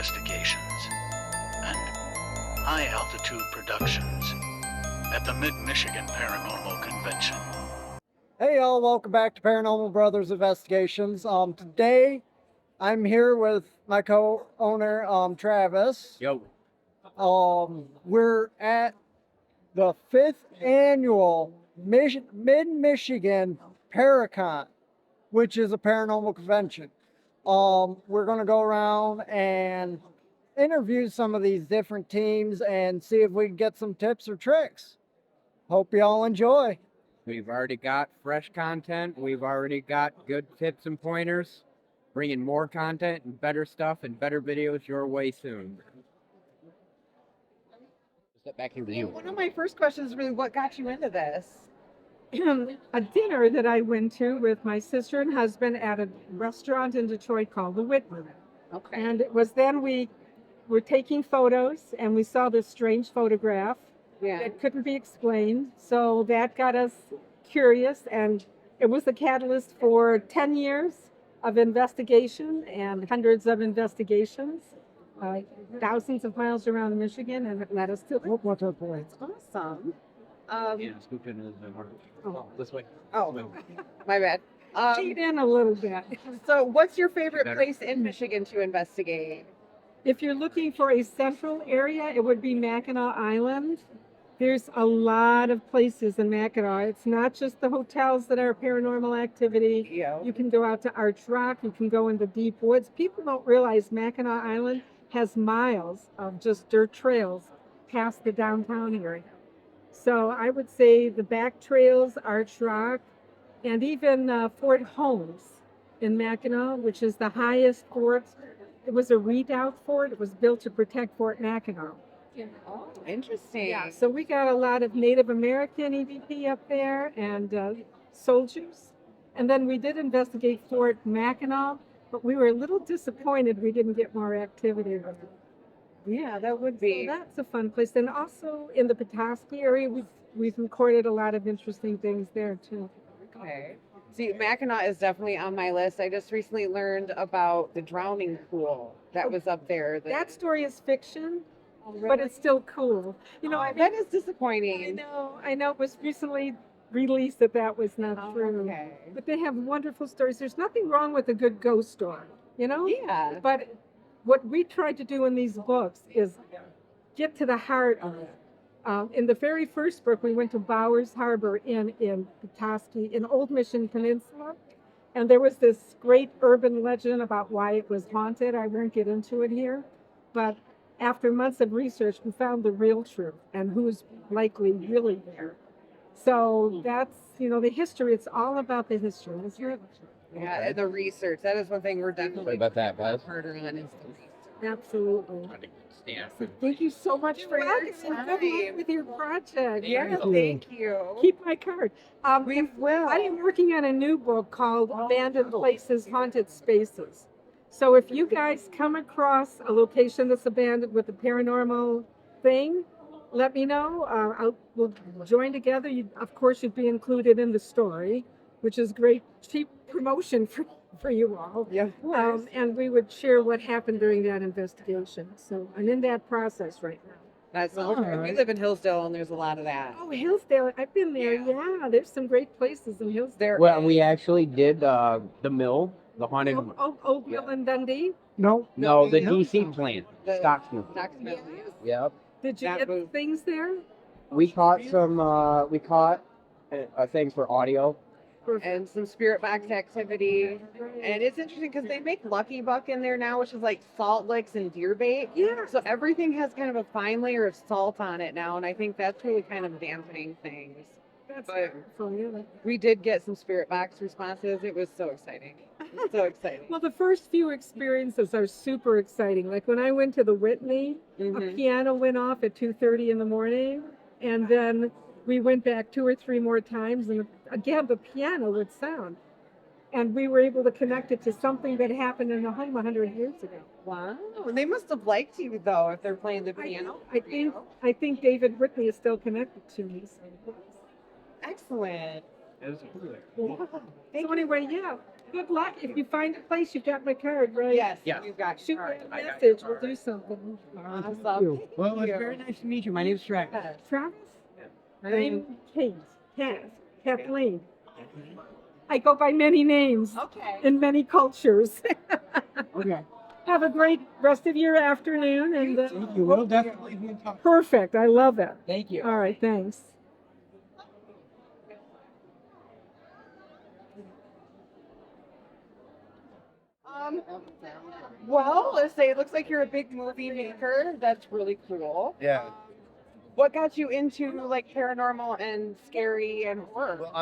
investigations and high-altitude productions at the Mid-Michigan Paranormal Convention. Hey y'all, welcome back to Paranormal Brothers Investigations. Today I'm here with my co-owner, Travis. Yo. We're at the 5th annual Mid-Michigan Paracon, which is a paranormal convention. We're gonna go around and interview some of these different teams and see if we can get some tips or tricks. Hope y'all enjoy. We've already got fresh content. We've already got good tips and pointers. Bringing more content and better stuff and better videos your way soon. Step back here with you. One of my first questions is really what got you into this? A dinner that I went to with my sister and husband at a restaurant in Detroit called the Whitman. Okay. And it was then we were taking photos and we saw this strange photograph Yeah. that couldn't be explained. So that got us curious, and it was the catalyst for 10 years of investigation and hundreds of investigations, thousands of miles around Michigan, and it led us to What's our point? Awesome. Scoop in this way. Oh, my bad. cheat in a little bit. So what's your favorite Better. place in Michigan to investigate? If you're looking for a central area, it would be Mackinac Island. There's a lot of places in Mackinac. It's not just the hotels that are paranormal activity. Yeah. You can go out to Arch Rock. You can go into deep woods. People don't realize Mackinac Island has miles of just dirt trails past the downtown area. So I would say the back trails, Arch Rock, and even Fort Holmes in Mackinac, which is the highest fort. It was a redoubt fort. It was built to protect Fort Mackinac. Oh, interesting. Yeah, so we got a lot of Native American EVP up there and soldiers. And then we did investigate Fort Mackinac, but we were a little disappointed we didn't get more activity there. Yeah, that would So be. that's a fun place. And also in the Petoskey area, we've recorded a lot of interesting things there too. Okay. See, Mackinac is definitely on my list. I just recently learned about the drowning pool that was up there. That story is fiction, but it's still cool. You know, I mean, that is disappointing. I know it was recently released that was not true. Okay. But they have wonderful stories. There's nothing wrong with a good ghost story, you know? Yeah. But what we tried to do in these books is get to the heart of it. In the very first book, we went to Bowers Harbor in Petoskey, in Old Mission Peninsula. And there was this great urban legend about why it was haunted. I won't get into it here. But after months of research, we found the real truth and who's likely really there. So that's, the history. It's all about the history. It's your Yeah, and the research. That is one thing we're definitely Sorry about that, guys. harder on is the research. absolutely. Yeah. Thank you so much for your Welcome. Good luck time. with your project. Yeah, Thank thank you. Keep my card. We will. I am working on a new book called Abandoned Places, Haunted Spaces. So if you guys come across a location that's abandoned with a paranormal thing, let me know. We'll join together. Of course, you'd be included in the story, which is great, cheap promotion for you all. Yeah, of course. And we would share what happened during that investigation. So I'm in that process right now. That's all right. We live in Hillsdale, and there's a lot of that. Oh, Hillsdale, I've been there. Yeah. Yeah, there's some great places in Hillsdale. There. Well, we actually did the mill, the haunted. Old Mill in Dundee. No. No, the DC plant, The- Stocksmith. Knoxville. Yep. Did you That get booth. things there? We caught some. We caught a thing for audio. And some spirit box activity. And it's interesting because they make Lucky Buck in there now, which is like salt licks and deer bait. Yeah. So everything has kind of a fine layer of salt on it now, and I think that's really kind of dampening things. That's But- wonderful, yeah. We did get some spirit box responses. It was so exciting. It was so exciting. Well, the first few experiences are super exciting. Like when I went to the Whitney, a Mhm. piano went off at 2:30 in the morning, and then we went back 2 or 3 more times, and again the piano would sound, and we were able to connect it to something that happened in the home 100 years ago. Wow. And they must have liked you though if they're playing the piano. I think David Whitney is still connected to me. So. Excellent. So anyway, yeah, good luck. If you find a place, you've got my card, right? Yes, Yeah. you've got Shoot your me card. a message. We'll do something. Awesome. Well, it was Thank very you. nice to meet you. My name's Travis. Travis? My name Kate. Kathleen. I go by many names Okay. in many cultures. Okay. Have a great rest of your afternoon and Thank you. We'll definitely be in touch. perfect. I love it. Thank you. All right, thanks. Um, well, let's say it looks like you're a big movie maker. That's really cool. Yeah. What got you into like paranormal and scary and horror? Well,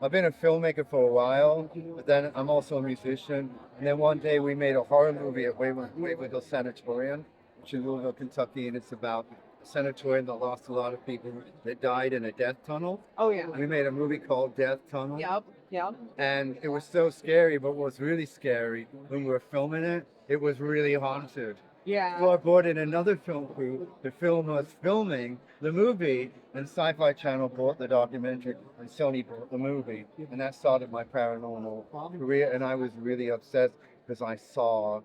I've been a filmmaker for a while, but then I'm also a musician. And then one day we made a horror movie at Waywood Sanatorium, which is in Louisville, Kentucky, and it's about a sanatorium that lost a lot of people that died in a death tunnel. Oh yeah. We made a movie called Death Tunnel. Yep. Yep. And it was so scary, but what was really scary when we were filming it, it was really haunted. Yeah. So I brought in another film crew to film us filming the movie, and Sci-Fi Channel bought the documentary, and Sony bought the movie, and that started my paranormal career. And I was really upset because I saw,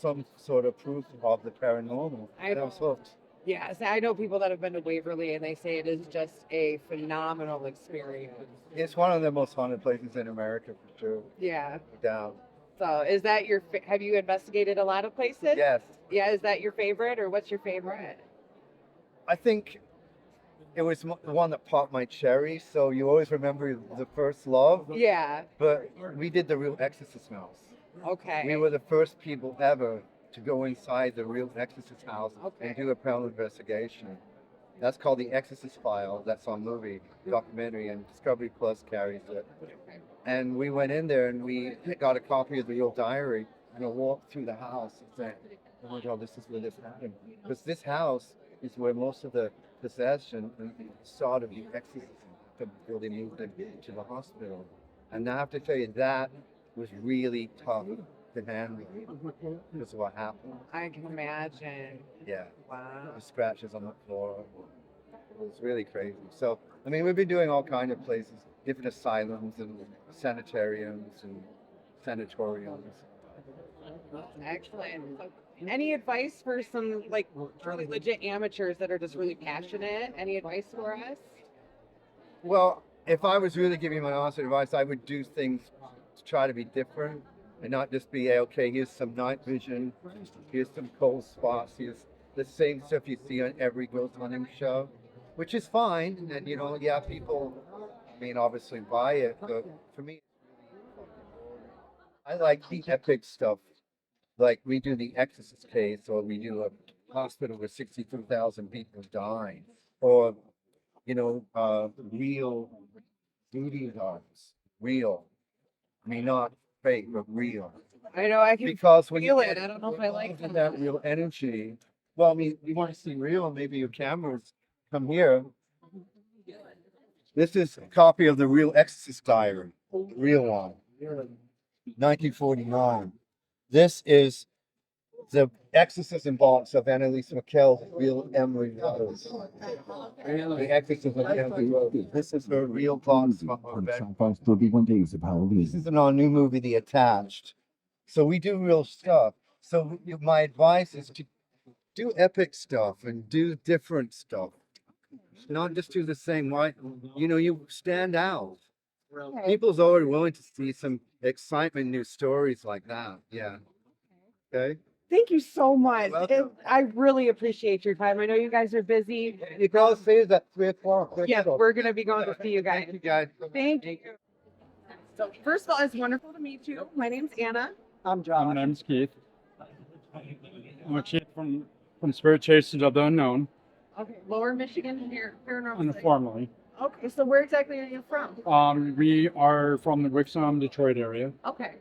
some sort of proof of the paranormal. And I was hooked. Yes, I know people that have been to Waverly and they say it is just a phenomenal experience. It's one of the most haunted places in America for sure. Yeah. No doubt. So is that have you investigated a lot of places? Yes. Yeah, is that your favorite or what's your favorite? I think it was the one that popped my cherry. So you always remember the first love. Yeah. But we did the real Exorcist house. Okay. We were the first people ever to go inside the real Exorcist house and do a paranormal investigation. That's called The Exorcist File. That's on movie, documentary, and Discovery Plus carries it. And we went in there and we got a copy of the real diary and I walked through the house and said, oh my God, this is where this happened. Because this house is where most of the possession and the start of the exorcism before they moved him to the hospital. And I have to tell you, that was really tough to handle because of what happened. I can imagine. Yeah. Wow. The scratches on the floor. It was really crazy. So, I mean, we've been doing all kind of places, different asylums and sanitariums and sanatoriums. Excellent. So, any advice for some like really legit amateurs that are just really passionate? Any advice for us? Well, if I was really giving my honest advice, I would do things to try to be different and not just be, okay, here's some night vision, here's some cold spots, here's the same stuff you see on every ghost hunting show, which is fine. And, yeah, people, obviously buy it, but for me, I like the epic stuff. Like we do the Exorcist case, or we do a hospital where 62,000 people died, or, real voodoo dogs, real. Not fake, but real. I know I can Because when feel you it. I don't know if I like that real energy. Well, you want to see real, maybe your cameras come here. This is a copy of the real Exorcist diary, real one, 1949. This is the exorcism box of Annalise McKell's real Emery Rose. The exorcism of Emery Rose. This is her real box from her bed. 31 days of Halloween. This is in our new movie, The Attached. So we do real stuff. So my advice is to do epic stuff and do different stuff. Not just do the same. Why? You stand out. People's already willing to see some excitement, new stories like that. Yeah. Okay. Thank you so much. Welcome. I really appreciate your time. I know you guys are busy. You can all see us at 3 o'clock. Yeah, we're going to be going to see you guys. Thank you, guys. Thank you. So first of all, it's wonderful to meet you. My name's Anna. I'm John. My name's Keith. I'm a chief from Spirit Chasers of the Unknown, Okay, Lower Michigan Paranormal. informally. Okay, so where exactly are you from? We are from the Wixom, Detroit area. Okay.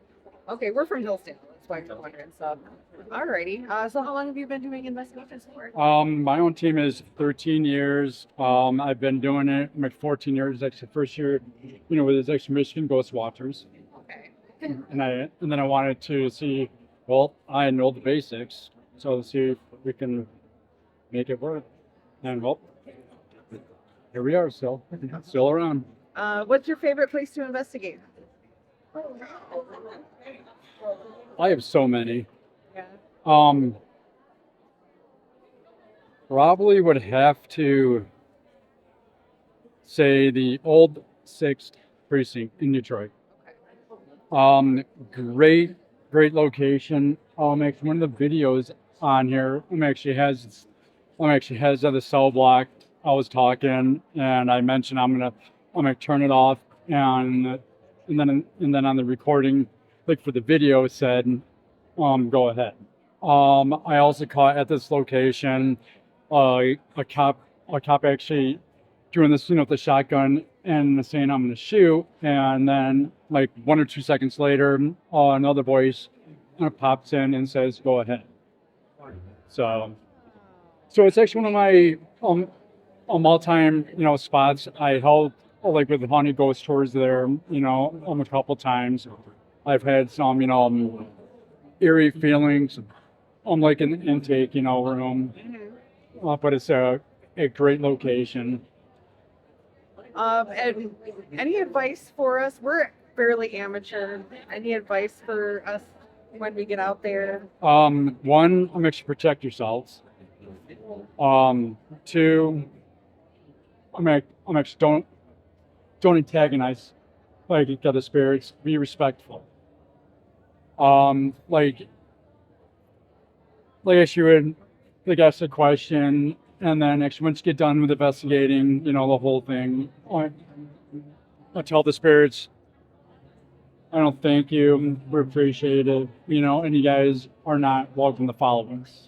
Okay, we're from Hillsdale. That's why you're wondering. So, alrighty. So how long have you been doing investigations for? My own team is 13 years. I've been doing it like 14 years. Like the first year, with the Michigan Ghost Watchers. Okay. And then I wanted to see, well, I know the basics, so see if we can make it work. And well, here we are, still around. What's your favorite place to investigate? I have so many. Yeah. Probably would have to say the old 6th precinct in Detroit. Great, great location. Actually, one of the videos on here actually has the cell block. I was talking and I mentioned I'm gonna turn it off, and then on the recording, like for the video, it said go ahead. I also caught at this location a cop actually doing this, with the shotgun and saying I'm gonna shoot, and then like 1 or 2 seconds later, another voice pops in and says go ahead. So it's actually one of my all-time spots. I help like with the haunted ghost tours there, a couple times. I've had some eerie feelings like in the intake room, but it's a great location. And any advice for us? We're fairly amateur. Any advice for us when we get out there? One, make sure to protect yourselves. Two, don't antagonize like each other spirits. Be respectful. Like actually would like ask a question, and then actually once you get done with investigating, the whole thing, I tell the spirits, I don't thank you. We appreciate it. And you guys are not welcome to follow us.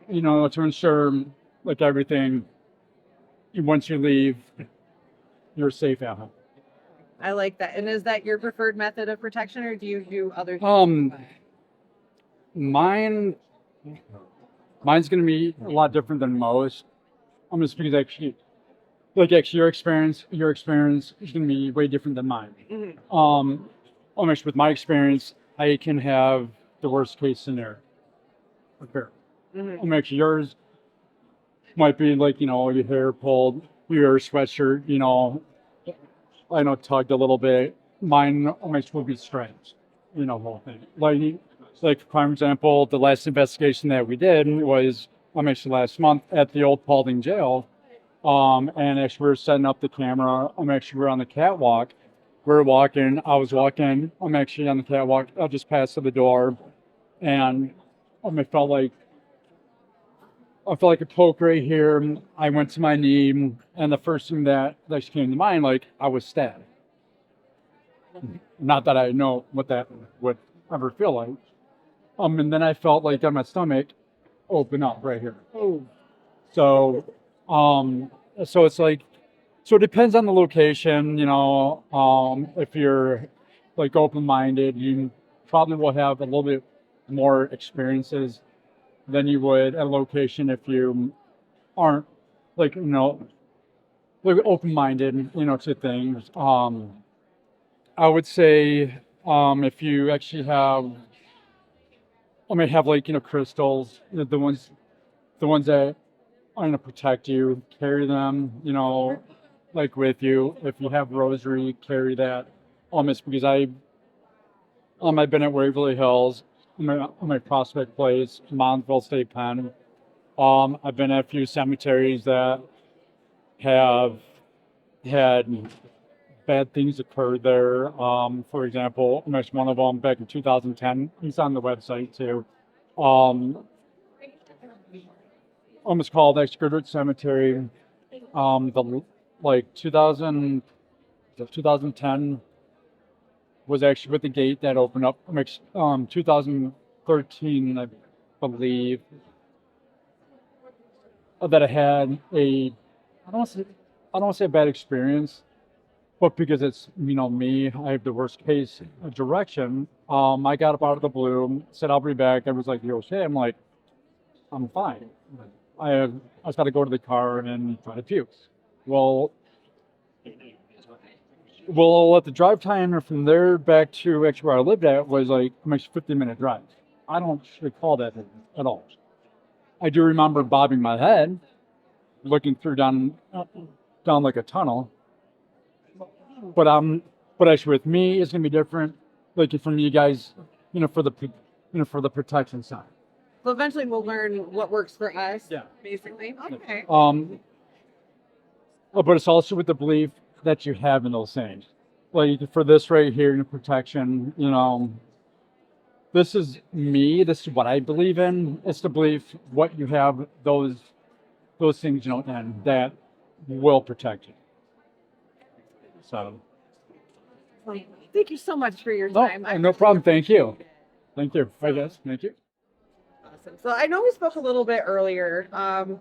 To ensure like everything. Once you leave, you're safe at home. I like that. And is that your preferred method of protection, or do you do other things? Mine's gonna be a lot different than most. I'm just because actually your experience is gonna be way different than mine. Mm-hmm. Almost with my experience, I can have the worst case scenario. Okay. Mm-hmm. Actually yours might be like, your hair pulled, your sweatshirt, tugged a little bit. Mine almost would be strange, whole thing. Like for example, the last investigation that we did was actually last month at the old Paulding jail. And actually we were setting up the camera. Actually we're on the catwalk. I was walking, I'm actually on the catwalk. I just passed to the door, and I felt like a poke right here. I went to my knee, and the first thing that came to mind, like I was stabbed. Not that I know what that would ever feel like. And then I felt like my stomach open up right here. Oh. So, so it's like, so it depends on the location. If you're like open-minded, you probably will have a little bit more experiences than you would at a location if you aren't like open-minded to things. I would say if you actually have like crystals, the ones that are going to protect you, carry them like with you. If you have rosary, carry that. It's because I've been at Waverly Hills, my Prospect Place, Montville State Pen. I've been at a few cemeteries that have had bad things occur there. For example, one of them back in 2010. He's on the website too. It's called Excursion Cemetery. The 2010 was actually with the gate that opened up. 2013, I believe, that I had I don't want to say a bad experience, but because it's me, I have the worst case direction. I got up out of the blue, said I'll be back. I was like, "You okay?" I'm like, "I'm fine. I just got to go to the car and try to puke." Well, at the drive time from there back to actually where I lived at was like a 50-minute drive. I don't recall that at all. I do remember bobbing my head, looking through down down like a tunnel. But actually with me, it's gonna be different. Like from you guys, for the protection side. So eventually we'll learn what works for us. Yeah. Basically. Okay. But it's also with the belief that you have in those things. Like for this right here, in protection, this is me. This is what I believe in. It's the belief what you have those things, and that will protect you. So. Thank you so much for your No, time. no problem. Thank you. Thank you. I guess. Thank you. Awesome. So I know we spoke a little bit earlier, and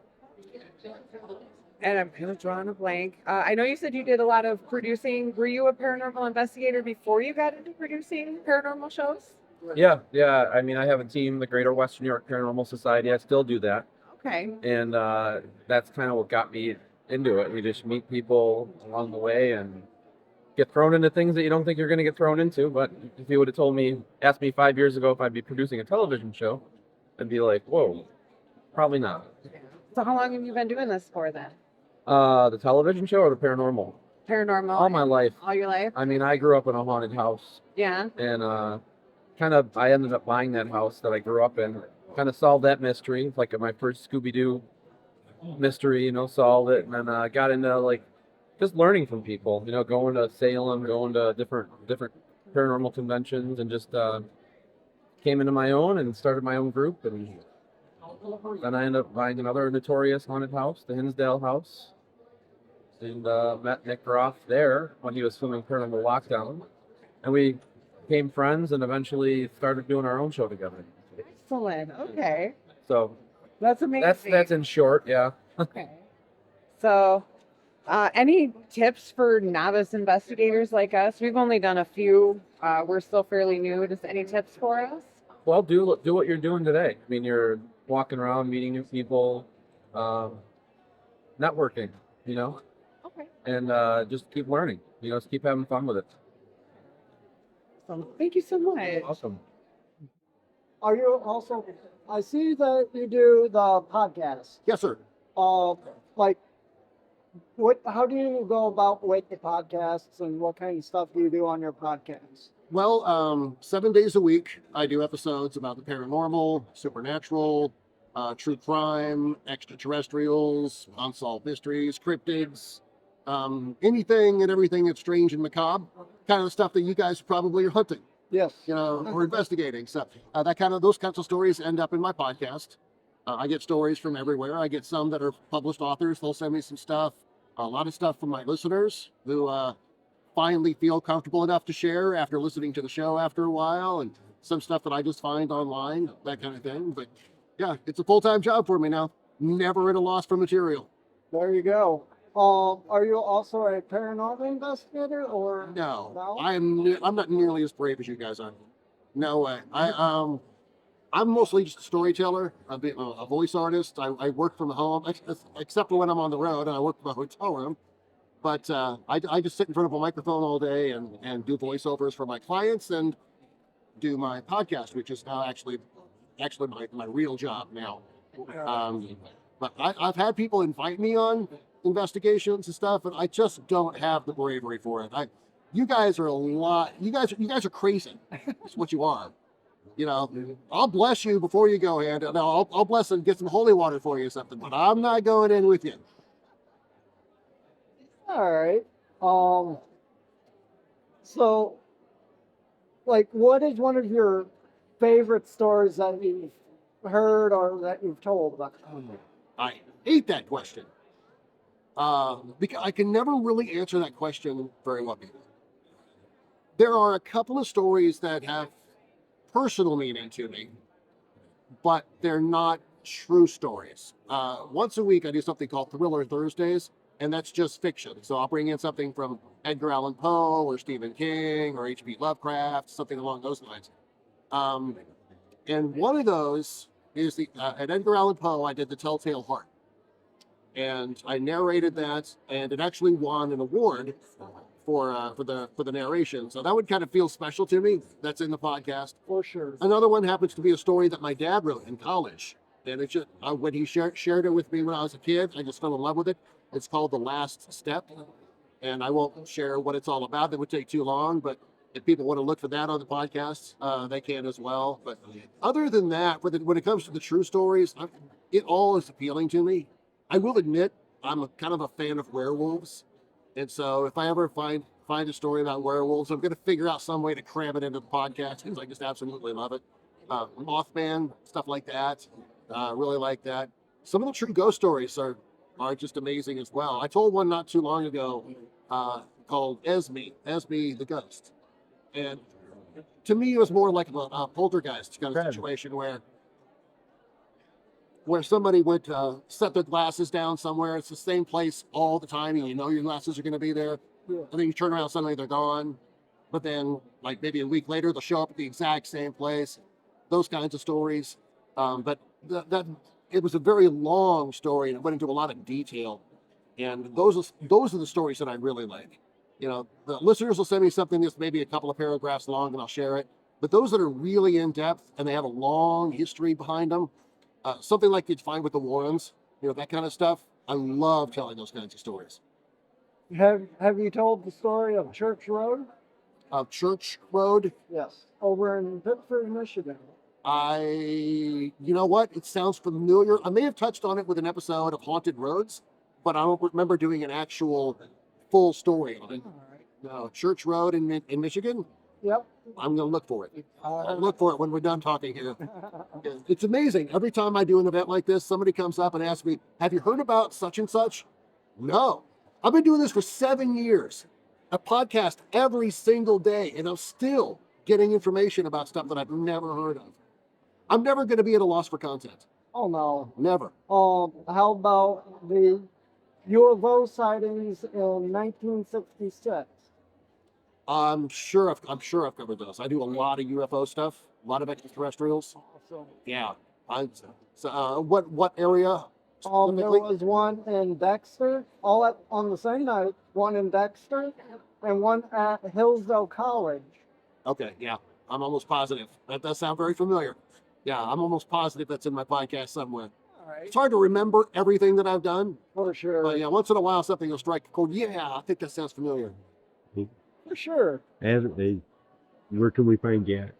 I'm kind of drawing a blank. I know you said you did a lot of producing. Were you a paranormal investigator before you got into producing paranormal shows? Yeah. I mean, I have a team, the Greater Western New York Paranormal Society. I still do that. Okay. And that's kind of what got me into it. You just meet people along the way and get thrown into things that you don't think you're going to get thrown into. But if you would have asked me 5 years ago if I'd be producing a television show, I'd be like, whoa, probably not. So how long have you been doing this for then? The television show or the paranormal? Paranormal. All my life. All your life? I mean, I grew up in a haunted house. Yeah. And I ended up buying that house that I grew up in. Kind of solved that mystery. It's like my first Scooby-Doo mystery, solved it. And then got into just learning from people, going to Salem, going to different paranormal conventions, and just came into my own and started my own group. And then I ended up buying another notorious haunted house, the Hinsdale House, and met Nick Groff there when he was filming Paranormal Lockdown. And we became friends and eventually started doing our own show together. Excellent. Okay. So That's amazing. that's in short, yeah. Okay. So, any tips for novice investigators like us? We've only done a few. We're still fairly new. Just any tips for us? Well, do what you're doing today. I mean, you're walking around, meeting new people, networking, Okay. and just keep learning. Just keep having fun with it. So, thank you so much. Awesome. Are you also? I see that you do the podcast. Yes, sir. Like, how do you go about with the podcasts, and what kind of stuff do you do on your podcast? Well, 7 days a week, I do episodes about the paranormal, supernatural, true crime, extraterrestrials, unsolved mysteries, cryptids, anything and everything that's strange and macabre, kind of stuff that you guys probably are hunting. Yes. Or investigating. So those kinds of stories end up in my podcast. I get stories from everywhere. I get some that are published authors. They'll send me some stuff. A lot of stuff from my listeners who finally feel comfortable enough to share after listening to the show after a while, and some stuff that I just find online, that kind of thing. But yeah, it's a full-time job for me now. Never at a loss for material. There you go. Are you also a paranormal investigator, or No? I'm not nearly as brave as you guys are. No way. I'm mostly just a storyteller. I'm a voice artist. I work from home, except for when I'm on the road and I work from a hotel room. But I just sit in front of a microphone all day and do voiceovers for my clients and do my podcast, which is now actually my real job now. But I've had people invite me on investigations and stuff, and I just don't have the bravery for it. You guys are you guys are crazy. That's what you are. I'll bless you before you go, and I'll bless and get some holy water for you or something, but I'm not going in with you. all right? So, what is one of your favorite stories that you've heard or that you've told? I hate that question. Because I can never really answer that question very well. There are a couple of stories that have personal meaning to me, but they're not true stories. Once a week, I do something called Thriller Thursdays, and that's just fiction. So I'll bring in something from Edgar Allan Poe or Stephen King or H.P. Lovecraft, something along those lines. And one of those is at Edgar Allan Poe, I did The Telltale Heart. And I narrated that, and it actually won an award for the narration. So that would kind of feel special to me. That's in the podcast. For sure. Another one happens to be a story that my dad wrote in college. And it's just when he shared it with me when I was a kid, I just fell in love with it. It's called The Last Step, and I won't share what it's all about. That would take too long, but if people want to look for that on the podcast, they can as well. But other than that, when it comes to the true stories, it all is appealing to me. I will admit, I'm kind of a fan of werewolves, and so if I ever find a story about werewolves, I'm going to figure out some way to cram it into the podcast because I just absolutely love it. Mothman, stuff like that, really like that. Some of the true ghost stories are just amazing as well. I told one not too long ago called Esme the Ghost. And to me, it was more like a poltergeist kind of situation where somebody would set their glasses down somewhere. It's the same place all the time, and you know your glasses are going to be there. And then you turn around, suddenly they're gone. But then, like maybe a week later, they'll show up at the exact same place. Those kinds of stories. But that it was a very long story, and it went into a lot of detail. And those are the stories that I really like. You know, the listeners will send me something that's maybe a couple of paragraphs long, and I'll share it. But those that are really in depth and they have a long history behind them, something like you'd find with the Warrens, you know, that kind of stuff. I love telling those kinds of stories. Have you told the story of Church Road? Church Road? Yes, over in Pittsburgh, Michigan. You know what? It sounds familiar. I may have touched on it with an episode of Haunted Roads, but I don't remember doing an actual full story on it. No, Church Road in Michigan? Yep. I'm going to look for it. I'll look for it when we're done talking here. It's amazing. Every time I do an event like this, somebody comes up and asks me, have you heard about such and such? No. I've been doing this for 7 years. A podcast every single day, and I'm still getting information about stuff that I've never heard of. I'm never going to be at a loss for content. Oh no. Never. How about the UFO sightings in 1966? I'm sure I've covered those. I do a lot of UFO stuff, a lot of extraterrestrials. Awesome. Yeah. What area? There was one in Dexter, on the same night. One in Dexter, and one at Hillsdale College. Okay, yeah, I'm almost positive. That does sound very familiar. Yeah, I'm almost positive that's in my podcast somewhere. All right. It's hard to remember everything that I've done. For sure. But yeah, once in a while something will strike a chord. Yeah, I think that sounds familiar. For sure. Where can we find Jack?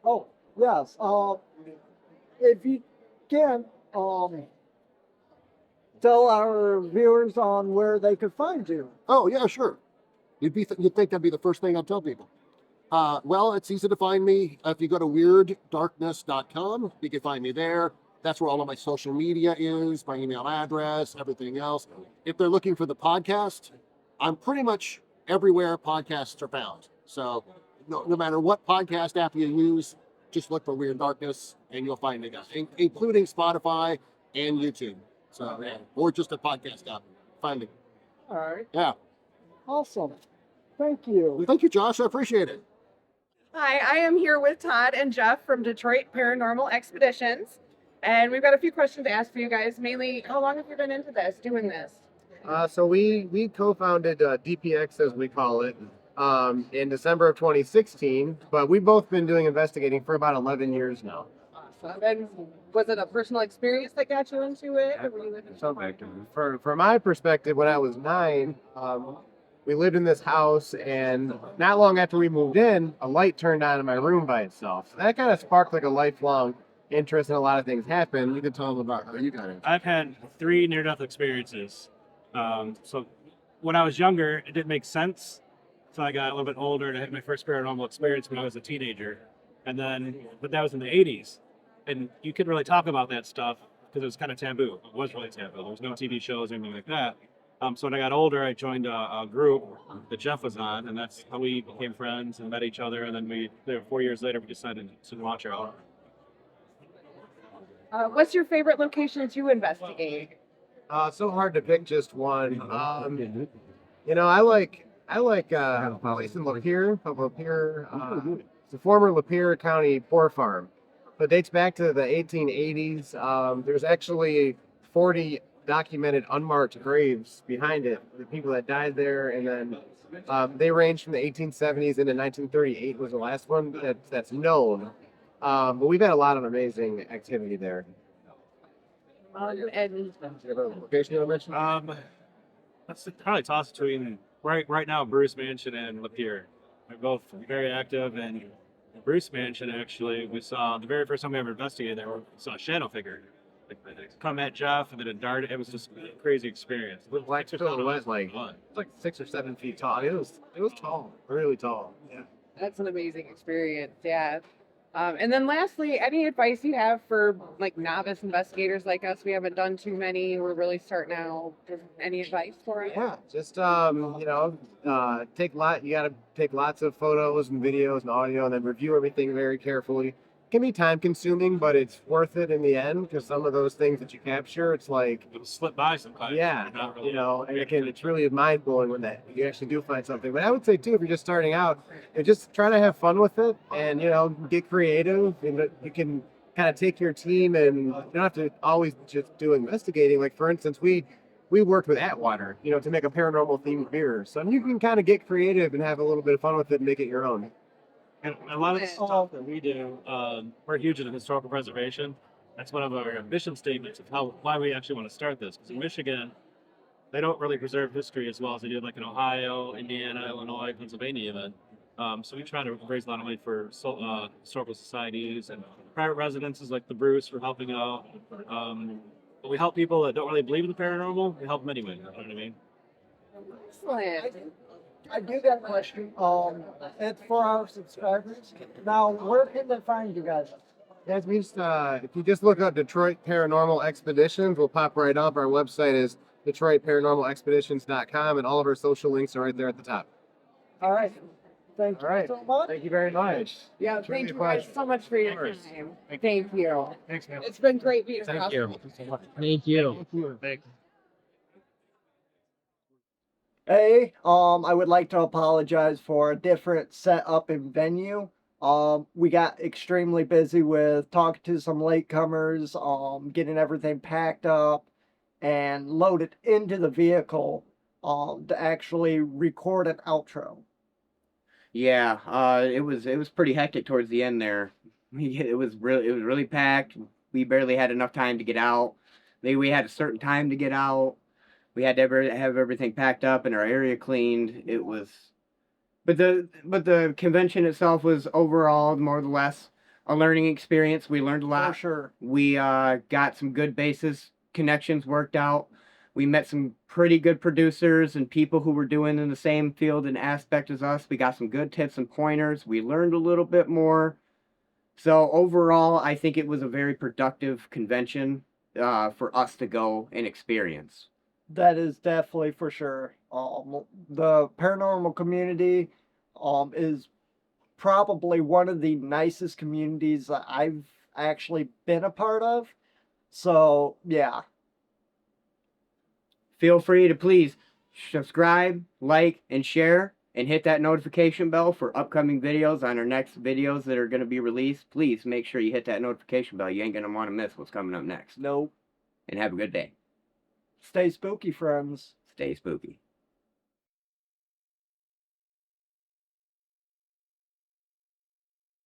Oh, yes. If you can, tell our viewers on where they could find you. Oh, yeah, sure. You'd think that'd be the first thing I'd tell people. Well, it's easy to find me. If you go to weirddarkness.com, you can find me there. That's where all of my social media is, my email address, everything else. If they're looking for the podcast, I'm pretty much everywhere podcasts are found. So no matter what podcast app you use, just look for Weird Darkness and you'll find me, including Spotify and YouTube. So, yeah, or just a podcast app. Find me. All right. Yeah. Awesome. Thank you. Well, thank you, Josh. I appreciate it. Hi, I am here with Todd and Jeff from Detroit Paranormal Expeditions. And we've got a few questions to ask for you guys. Mainly, how long have you been into doing this? So we co-founded DPX, as we call it, in December of 2016, but we've both been doing investigating for about 11 years now. Awesome. And was it a personal experience that got you into it? Or were you living From my perspective, when I was 9, we lived in this house, and not long after we moved in, a light turned on in my room by itself. So that kind of sparked like a lifelong interest in a lot of things happen. You can tell them about how you got it. I've had 3 near-death experiences. So when I was younger, it didn't make sense. So I got a little bit older and I had my first paranormal experience when I was a teenager. But that was in the 80s. And you couldn't really talk about that stuff because it was kind of taboo. It was really taboo. There was no TV shows or anything like that. So when I got older, I joined a group that Jeff was on, and that's how we became friends and met each other. And then 4 years later, we decided to launch our own. What's your favorite location to investigate? So hard to pick just one. I like a place in Lapeer. It's a former Lapeer County poor farm. It dates back to the 1880s. There's actually 40 documented unmarked graves behind it, the people that died there, and then they range from the 1870s into 1938 was the last one that's known. But we've had a lot of amazing activity there. And Location you mentioned? That's probably toss between right now Bruce Mansion and Lapeer. They're both very active, and Bruce Mansion actually we saw the very first time we ever investigated there. We saw a shadow figure come at Jeff and then a dart. It was just a crazy experience. The black stone was like 6 or 7 feet tall. It was tall, really tall. Yeah. that's an amazing experience. Yeah. And then lastly, any advice you have for like novice investigators like us? We haven't done too many. We're really starting out. Any advice for us? Yeah, just you know, you got to take lots of photos and videos and audio, and then review everything very carefully. It can be time consuming, but it's worth it in the end because some of those things that you capture, it's like It'll slip by sometimes. yeah, You're not really you know, and it's really mind blowing when that you actually do find something. But I would say too, if you're just starting out, just try to have fun with it, and you know, get creative. And you can kind of take your team, and you don't have to always just do investigating. Like for instance, we worked with Atwater, you know, to make a paranormal themed beer. So you can kind of get creative and have a little bit of fun with it and make it your own. And a lot of the stuff that we do, we're huge in historical preservation. That's one of our mission statements of why we actually want to start this. Because in Michigan, they don't really preserve history as well as they do like in Ohio, Indiana, Illinois, Pennsylvania even. So we try to raise a lot of money for historical societies and private residences like the Bruce for helping out. But we help people that don't really believe in the paranormal. We help them anyway. You know what I mean? Excellent. I do got a question. It's for our subscribers. Now, where can they find you guys? Guys, if you just look up Detroit Paranormal Expeditions, we'll pop right up. Our website is DetroitParanormalExpeditions.com, and all of our social links are right there at the top. All right. Thank you so much. Thank you very much. Yeah, thank you guys so much for your time. Thank you. Thanks, man. It's been great being Thank around. you. Thank you. Thanks. Hey, I would like to apologize for a different setup and venue. We got extremely busy with talking to some latecomers, getting everything packed up and loaded into the vehicle, to actually record an outro. Yeah, it was pretty hectic towards the end there. It was really packed. We barely had enough time to get out. Maybe we had a certain time to get out. We had to have everything packed up and our area cleaned. It was, but the convention itself was overall more or less a learning experience. We learned a lot. For sure. We got some good basis connections worked out. We met some pretty good producers and people who were doing in the same field and aspect as us. We got some good tips and pointers. We learned a little bit more. So overall, I think it was a very productive convention for us to go and experience. That is definitely for sure. The paranormal community is probably one of the nicest communities that I've actually been a part of. So, yeah. Feel free to please subscribe, like, and share, and hit that notification bell for upcoming videos on our next videos that are going to be released. Please make sure you hit that notification bell. You ain't going to want to miss what's coming up next. Nope. And have a good day. Stay spooky, friends. Stay spooky.